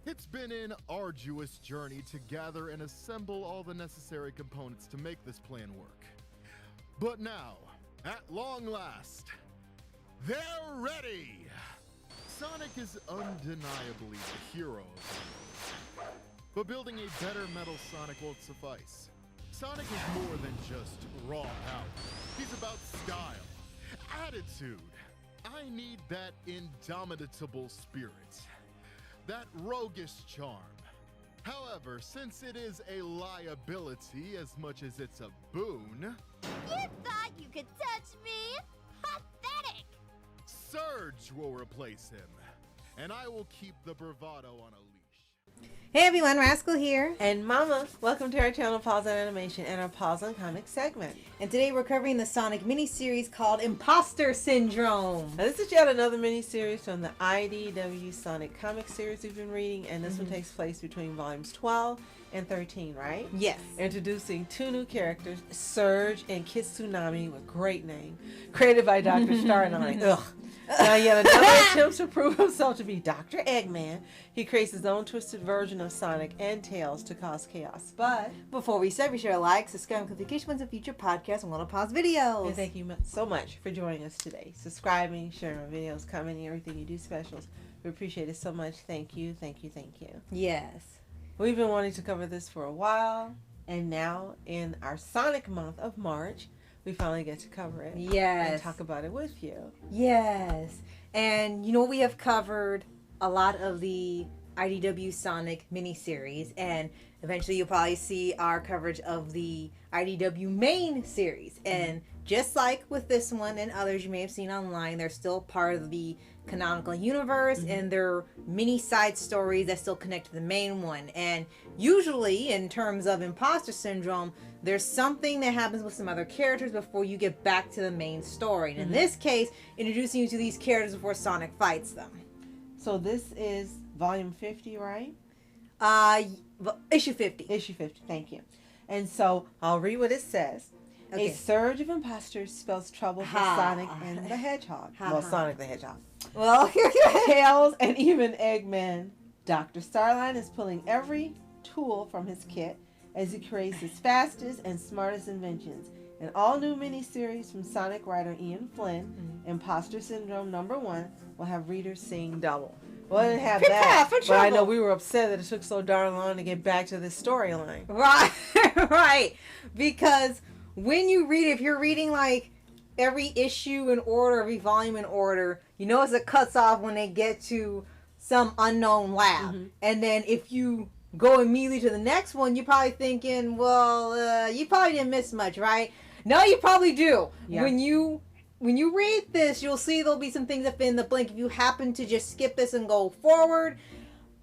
It's been an arduous journey to gather and assemble all the necessary components to make this plan work. But now, at long last, they're ready! Sonic is undeniably the hero of the world. But building a better Metal Sonic won't suffice. Sonic is more than just raw power. He's about style, attitude. I need that indomitable spirit, that roguish charm. However, since it is a liability as much as it's a boon... You thought you could touch me? Pathetic! Surge will replace him, and I will keep the bravado on a leash. Hey everyone, Rascal here. And Mama, welcome to our channel Paws On Animation and our Paws On Comic segment. And today we're covering the Sonic mini-series called Imposter Syndrome. Now, this is yet another mini-series from the IDW Sonic comic series we've been reading, and this one takes place between volumes 12 and 13, right? Yes. Introducing two new characters, Surge and Kitsunami, with great name, created by Dr Starline. Ugh. Now yet another attempt to prove himself to be Dr Eggman. He creates his own twisted version of Sonic and Tails to cause chaos. But before we start, be sure to like, subscribe, and click notifications of future podcasts and Little Paws videos. And thank you so much for joining us today. Subscribing, sharing our videos, commenting, everything you do, specials. We appreciate it so much. Thank you, thank you, thank you. Yes. We've been wanting to cover this for a while, and now in our Sonic month of March, we finally get to cover it. Yes. And talk about it with you. Yes. And you know, we have covered a lot of the IDW Sonic miniseries, and eventually you'll probably see our coverage of the IDW main series. And just like with this one and others you may have seen online, they're still part of the canonical universe, and they're mini side stories that still connect to the main one. And usually, in terms of Impostor Syndrome, there's something that happens with some other characters before you get back to the main story. And in this case, introducing you to these characters before Sonic fights them. So this is volume 50, right? Issue 50. Issue 50, thank you. And so I'll read what it says. Okay. A surge of imposters spells trouble for Sonic and the Hedgehog. Well, Sonic the Hedgehog. Well, Tails and even Eggman. Dr. Starline is pulling every tool from his kit as he creates his fastest and smartest inventions. An all-new miniseries from Sonic writer Ian Flynn, Impostor Syndrome #1, will have readers seeing double. Well, I didn't have that, but I know we were upset that it took so darn long to get back to this storyline. Right, right. Because when you read, if you're reading like every issue in order, every volume in order, you notice it cuts off when they get to some unknown lab. And then if you go immediately to the next one, you're probably thinking, well, you probably didn't miss much, right? No, you probably do. Yeah. When you read this, you'll see there'll be some things that fit in the blink. If you happen to just skip this and go forward,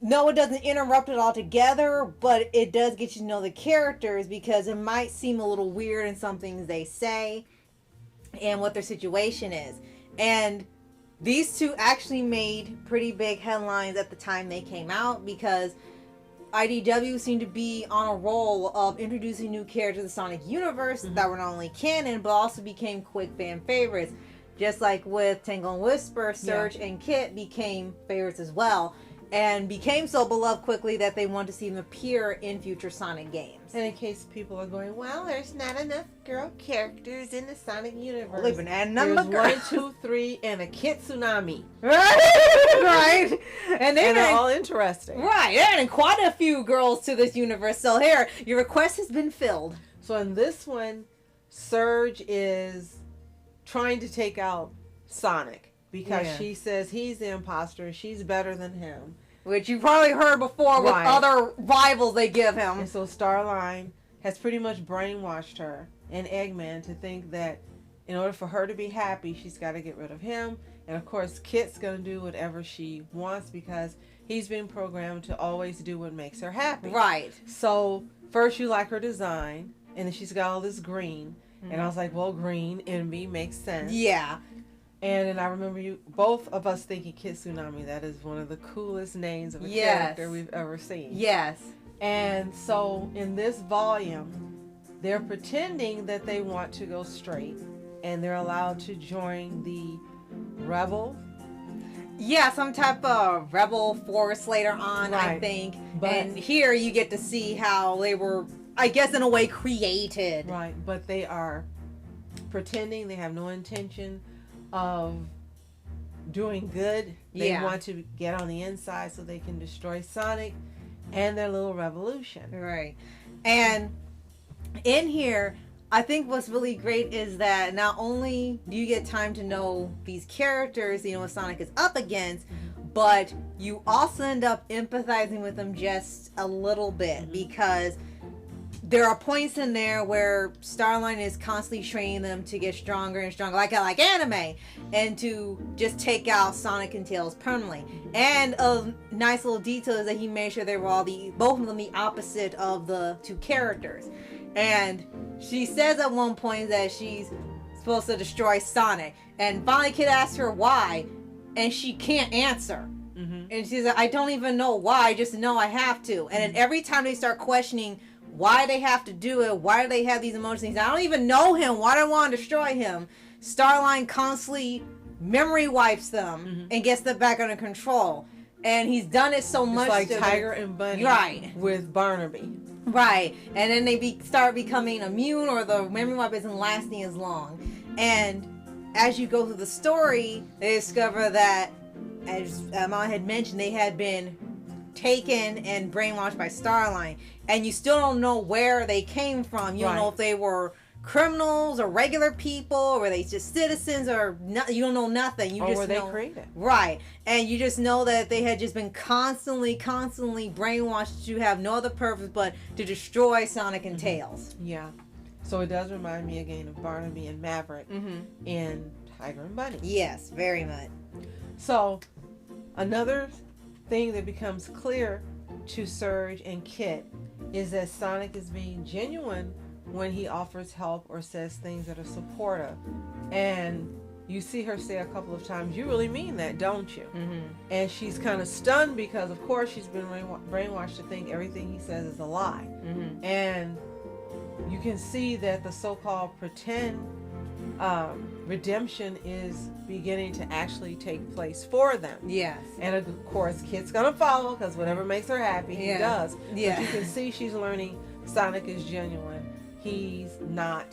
no, it doesn't interrupt it altogether, but it does get you to know the characters, because it might seem a little weird in some things they say and what their situation is. And these two actually made pretty big headlines at the time they came out, because IDW seemed to be on a roll of introducing new characters to the Sonic universe that were not only canon, but also became quick fan favorites. Just like with Tangle and Whisper, Surge and Kit became favorites as well, and became so beloved quickly that they wanted to see them appear in future Sonic games. And in case people are going, well, there's not enough girl characters in the Sonic universe. They've been adding There's number 1, 2, 3, and a Kitsunami. Right? And they're all interesting. Right, they're adding quite a few girls to this universe. So here, your request has been filled. So in this one, Surge is trying to take out Sonic because she says he's the imposter and she's better than him. Which you've probably heard before with other rivals they give him. And so Starline has pretty much brainwashed her and Eggman to think that in order for her to be happy, she's got to get rid of him. And of course, Kit's going to do whatever she wants because he's been programmed to always do what makes her happy. Right. So first you like her design, and then she's got all this green. And I was like, well, green, envy, makes sense. Yeah. And then I remember both of us thinking Kitsunami. That is one of the coolest names of a character we've ever seen. Yes. And so in this volume, they're pretending that they want to go straight. And they're allowed to join the rebel. Yeah, some type of rebel force later on, I Right. think. But- And here you get to see how they were, I guess, in a way, created. Right, but they are pretending. They have no intention of doing good. They Yeah. want to get on the inside so they can destroy Sonic and their little revolution. Right. And in here, I think what's really great is that not only do you get time to know these characters, you know, what Sonic is up against, but you also end up empathizing with them just a little bit because there are points in there where Starline is constantly training them to get stronger and stronger, like anime, and to just take out Sonic and Tails permanently. And a nice little detail is that he made sure they were all both of them the opposite of the two characters. And she says at one point that she's supposed to destroy Sonic, and finally Kid asks her why, and she can't answer. And she's like, I don't even know why, I just know I have to. And then every time they start questioning why they have to do it, why do they have these emotions, I don't even know him, why do I want to destroy him? Starline constantly memory wipes them and gets them back under control. And he's done it so much. It's like Tiger and Bunny Right. with Barnaby. Right. And then they start becoming immune, or the memory wipe isn't lasting as long. And as you go through the story, they discover that, as Mom had mentioned, they had been taken and brainwashed by Starline. And you still don't know where they came from. You don't know if they were criminals or regular people, or were they just citizens, or you don't know nothing. You Or just were know, they created? Right. And you just know that they had just been constantly brainwashed to have no other purpose but to destroy Sonic and Tails. Yeah. So it does remind me again of Barnaby and Maverick in Tiger and Bunny. Yes, very much. So another thing that becomes clear to Surge and Kit is that Sonic is being genuine when he offers help or says things that are supportive. And you see her say a couple of times, you really mean that, don't you? And she's kind of stunned because, of course, she's been brainwashed to think everything he says is a lie. And you can see that the so-called pretend redemption is beginning to actually take place for them. Yes. And of course, Kit's gonna follow because whatever makes her happy, he does. Yeah. But you can see she's learning Sonic is genuine. He's not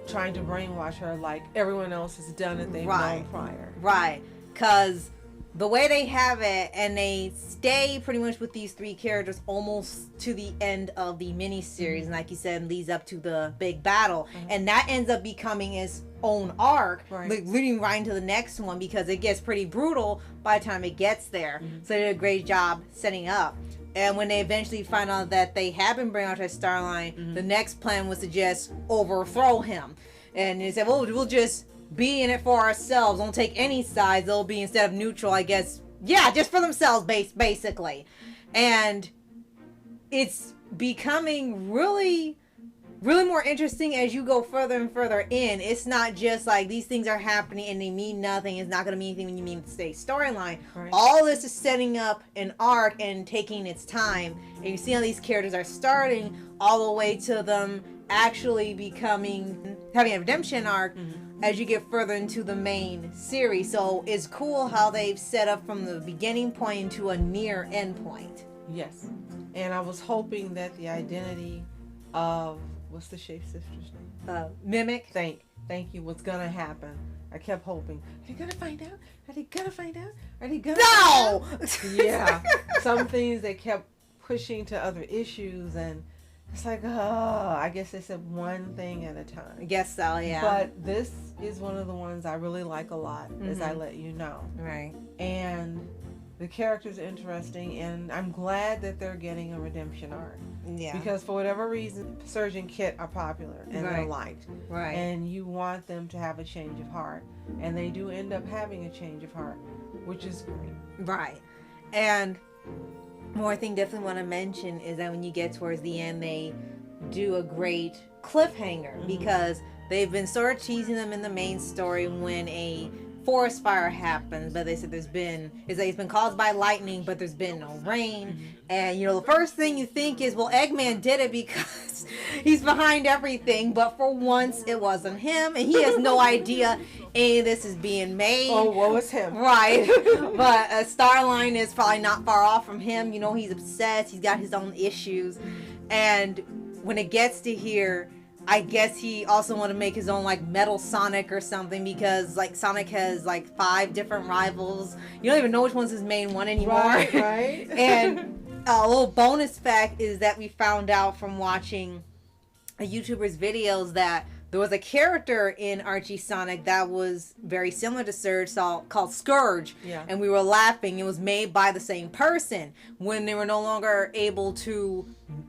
trying to brainwash her like everyone else has done it. They've known prior. Right. Because the way they have it, and they stay pretty much with these three characters almost to the end of the miniseries, and like you said, leads up to the big battle, and that ends up becoming its own arc, leading right into the next one, because it gets pretty brutal by the time it gets there. So they did a great job setting up. And when they eventually find out that they have been brainwashed by Starline, the next plan was to just overthrow him. And they said, well, we'll just be in it for ourselves. Don't take any sides. They'll be, instead of neutral, I guess, just for themselves, basically. And it's becoming really more interesting as you go further and further in. It's not just like these things are happening and they mean nothing. It's not going to mean anything when you mean the state storyline. All this is setting up an arc and taking its time. And you see how these characters are starting all the way to them actually having a redemption arc as you get further into the main series. So it's cool how they've set up from the beginning point to a near end point. Yes. And I was hoping that the identity of, what's the shapeshifter's name? Mimic. Thank you, was gonna happen. I kept hoping. Are they gonna find out? Are they gonna find out? Are they gonna No! find out? Yeah. Some things they kept pushing to other issues, and it's like, I guess they said one thing at a time. I guess so, yeah. But this is one of the ones I really like a lot, as I let you know. Right. And the character's interesting, and I'm glad that they're getting a redemption arc. Yeah. Because for whatever reason, Surge and Kit are popular and they're liked. Right. And you want them to have a change of heart. And they do end up having a change of heart, which is great. Right. And more thing definitely want to mention is that when you get towards the end, they do a great cliffhanger because they've been sort of teasing them in the main story when a forest fire happens, but they said it's been caused by lightning, but there's been no rain. And you know, the first thing you think is, well, Eggman did it because he's behind everything, but for once it wasn't him, and he has no idea any of this is being made. Oh, woe is him. Right. But Starline is probably not far off from him. You know, he's obsessed, he's got his own issues, and when it gets to here, I guess he also want to make his own like Metal Sonic or something, because like Sonic has like 5 different rivals. You don't even know which one's his main one anymore. Right. And a little bonus fact is that we found out from watching a YouTuber's videos that there was a character in Archie Sonic that was very similar to Surge called Scourge. Yeah. And we were laughing. It was made by the same person. When they were no longer able to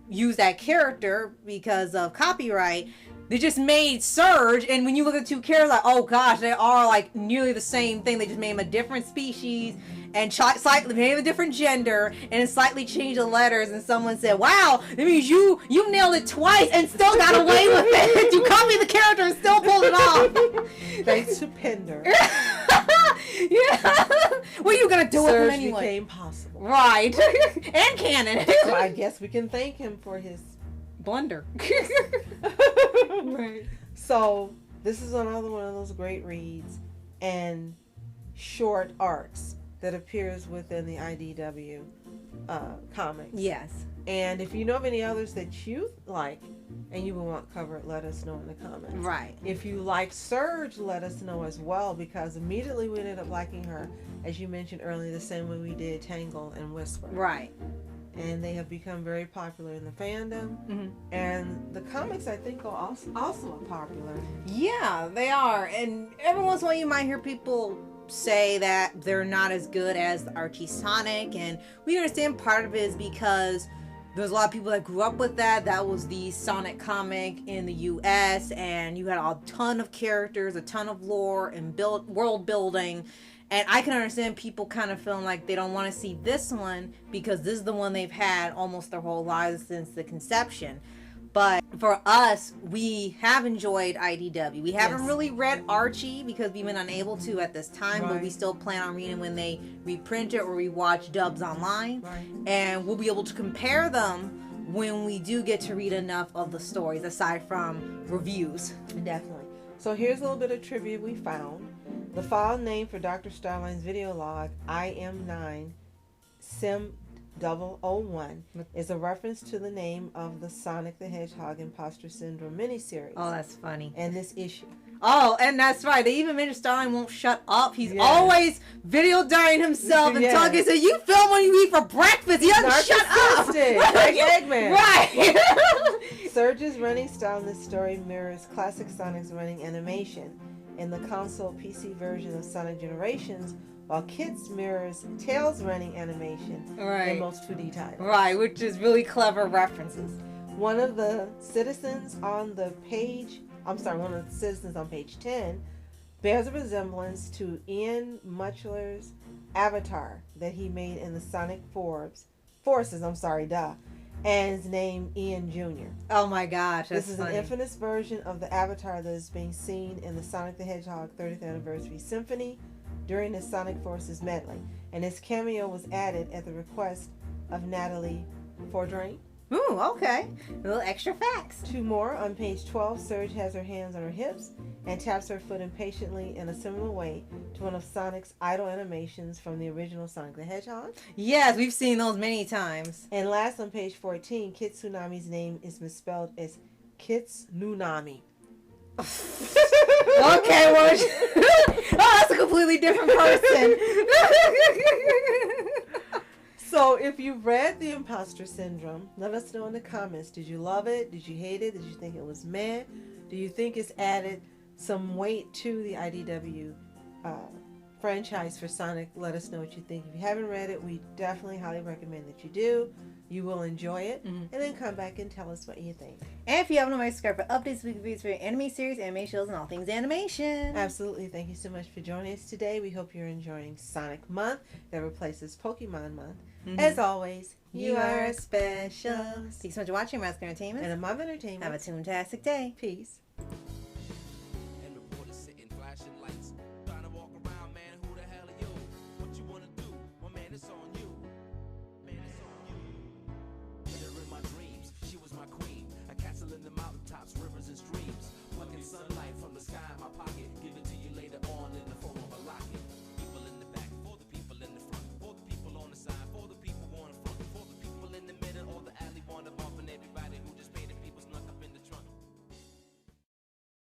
use that character because of copyright, they just made Surge. And when you look at the two characters, like, oh gosh, they are like nearly the same thing. They just made them a different species and slightly made them a different gender and slightly changed the letters. And someone said, wow, that means you nailed it twice and still got away with it. You copied the character and still pulled it off. Thanks to Pender. Yeah. What are you gonna do with him anyway? Surge became possible. Right. And canon. So I guess we can thank him for his blunder. Right. So this is another one of those great reads and short arcs that appears within the IDW comics. Yes. And if you know of any others that you like and you will want covered, let us know in the comments. Right. If you like Surge, let us know as well, because immediately we ended up liking her, as you mentioned earlier, the same way we did Tangle and Whisper. Right. And they have become very popular in the fandom. Mm-hmm. And the comics, I think, are also popular. Yeah, they are. And every once in a while you might hear people say that they're not as good as the Archie Sonic. And we understand part of it is because there's a lot of people that grew up with that. That was the Sonic comic in the US. And you had a ton of characters, a ton of lore and world building. And I can understand people kind of feeling like they don't want to see this one because this is the one they've had almost their whole lives since the conception. But for us, we have enjoyed IDW. We haven't really read Archie because we've been unable to at this time, but we still plan on reading when they reprint it or we watch dubs online. Right. And we'll be able to compare them when we do get to read enough of the stories, aside from reviews. Definitely. So here's a little bit of trivia we found. The file name for Dr. Starline's video log, IM9 Sim 001, is a reference to the name of the Sonic the Hedgehog Impostor Syndrome miniseries. Oh, that's funny. And this issue. Oh, and that's right. They even mentioned Starline won't shut up. He's always video diaring himself and talking. So you film when you eat for breakfast. He doesn't shut up. Like Eggman. Right. Surge's running style in this story mirrors classic Sonic's running animation in the console PC version of Sonic Generations, while Kit's mirrors Tails' running animation in most 2D titles. Right, which is really clever references. One of the citizens on page 10 bears a resemblance to Ian Muchler's avatar that he made in the Sonic Forces, and his name Ian Jr. Oh my gosh, this is an infamous version of the avatar that is being seen in the Sonic the Hedgehog 30th Anniversary Symphony during the Sonic Forces medley, and his cameo was added at the request of Natalie Fordrain. Ooh, okay. A little extra facts. 2 more. On page 12, Surge has her hands on her hips and taps her foot impatiently in a similar way to one of Sonic's idle animations from the original Sonic the Hedgehog. Yes, we've seen those many times. And last, on page 14, Kitsunami's name is misspelled as Kitsunami. Okay, well, oh, that's a completely different person. So if you've read The Impostor Syndrome, let us know in the comments. Did you love it? Did you hate it? Did you think it was meh? Do you think it's added some weight to the IDW franchise for Sonic? Let us know what you think. If you haven't read it, we definitely highly recommend that you do. You will enjoy it. And then come back and tell us what you think. And if you haven't already, subscribe for updates, weekly reviews for your anime series, anime shows, and all things animation. Absolutely. Thank you so much for joining us today. We hope you're enjoying Sonic Month that replaces Pokemon Month. As always, you are special. Thanks so much for watching Mask Entertainment. And I'm Mom Entertainment. Have a toontastic day. Peace.